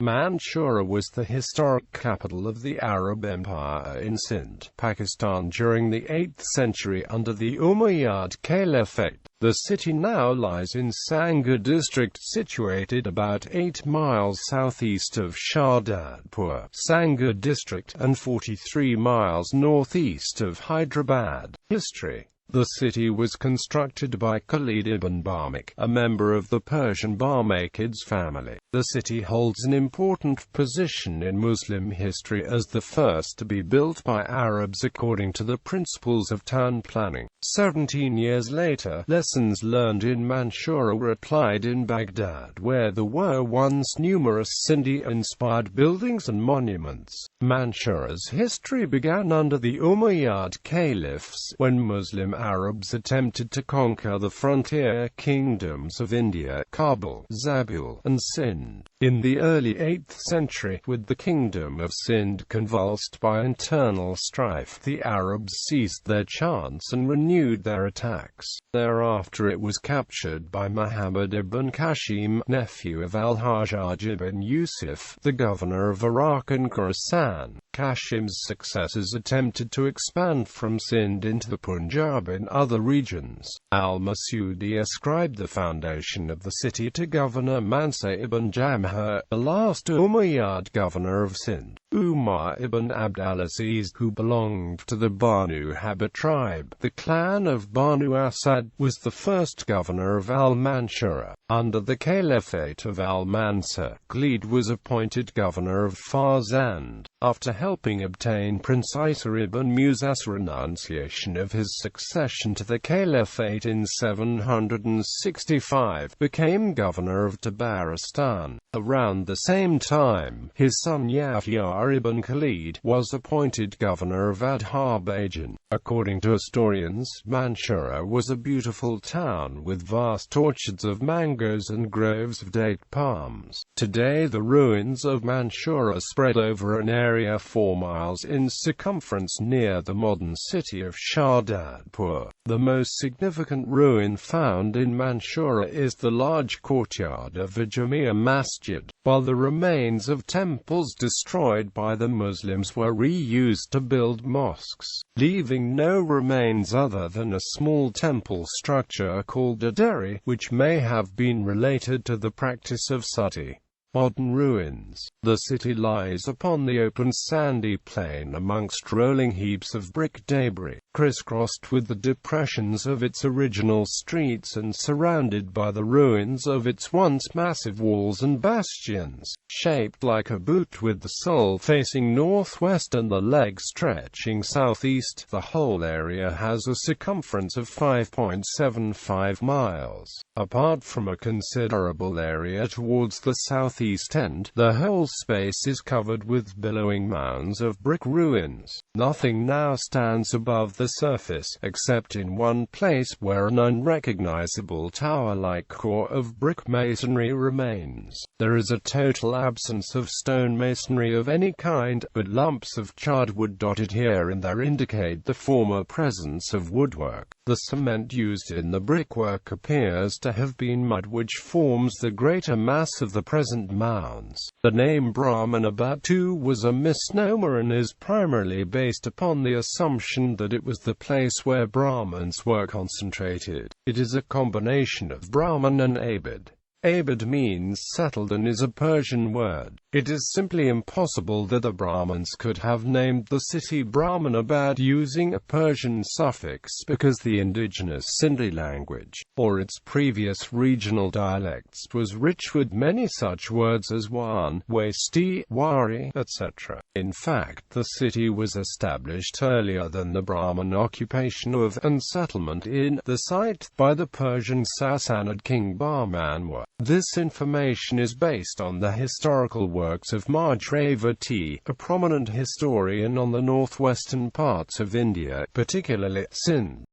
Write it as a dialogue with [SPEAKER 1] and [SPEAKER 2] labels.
[SPEAKER 1] Mansura was the historic capital of the Arab Empire in Sindh, Pakistan during the 8th century under the Umayyad Caliphate. The city now lies in Sanghar District, situated about 8 miles southeast of Shahdadpur, Sanghar District, and 43 miles northeast of Hyderabad. History. The city was constructed by Khalid ibn Barmak, a member of the Persian Barmakids family. The city holds an important position in Muslim history as the first to be built by Arabs according to the principles of town planning. 17 years later, lessons learned in Mansura were applied in Baghdad, where there were once numerous Sindhi-inspired buildings and monuments. Mansura's history began under the Umayyad Caliphs, when Muslim Arabs attempted to conquer the frontier kingdoms of India, Kabul, Zabul, and Sindh. In the early 8th century, with the kingdom of Sindh convulsed by internal strife, the Arabs seized their chance and renewed their attacks. Thereafter it was captured by Muhammad ibn Qasim, nephew of al-Hajjaj ibn Yusuf, the governor of Iraq and Khorasan. Qasim's successors attempted to expand from Sindh into the Punjab and other regions. Al-Masudi ascribed the foundation of the city to Governor Mansur ibn Jamhur, the last Umayyad governor of Sindh. Umar ibn Abdulaziz, who belonged to the Banu Habib tribe, the clan of Banu Asad, was the first governor of al-Mansura. Under the caliphate of al-Mansur, Khalid was appointed governor of Fars, and, after helping obtain Prince Isa ibn Musa's renunciation of his succession to the caliphate in 765, became governor of Tabaristan. Around the same time, his son Yahya ibn Khalid was appointed governor of Azerbaijan. According to historians, Mansura was a beautiful town with vast orchards of mangoes and groves of date palms. Today the ruins of Mansura spread over an area 4 miles in circumference near the modern city of Shahdadpur. The most significant ruin found in Mansura is the large courtyard of a Jamia Masjid, while the remains of temples destroyed by the Muslims were reused to build mosques, leaving no remains other than a small temple structure called a deri, which may have been related to the practice of sati. Modern ruins. The city lies upon the open sandy plain amongst rolling heaps of brick debris, crisscrossed with the depressions of its original streets and surrounded by the ruins of its once massive walls and bastions. Shaped like a boot with the sole facing northwest and the leg stretching southeast, the whole area has a circumference of 5.75 miles. Apart from a considerable area towards the southeast end, the whole space is covered with billowing mounds of brick ruins. Nothing now stands above the surface, except in one place where an unrecognizable tower-like core of brick masonry remains. There is a total absence of stone masonry of any kind, but lumps of charred wood dotted here and there indicate the former presence of woodwork. The cement used in the brickwork appears to have been mud, which forms the greater mass of the present mounds. The name Brahmanabad too was a misnomer and is primarily based upon the assumption that it was the place where Brahmins were concentrated. It is a combination of Brahman and Abid. Abid means settled and is a Persian word. It is simply impossible that the Brahmins could have named the city Brahmanabad using a Persian suffix, because the indigenous Sindhi language, or its previous regional dialects, was rich with many such words as wan, wasti, wari, etc. In fact, the city was established earlier than the Brahmin occupation of and settlement in the site by the Persian Sassanid king Bahmanwa. This information is based on the historical works of Majravati, a prominent historian on the northwestern parts of India, particularly Sindh.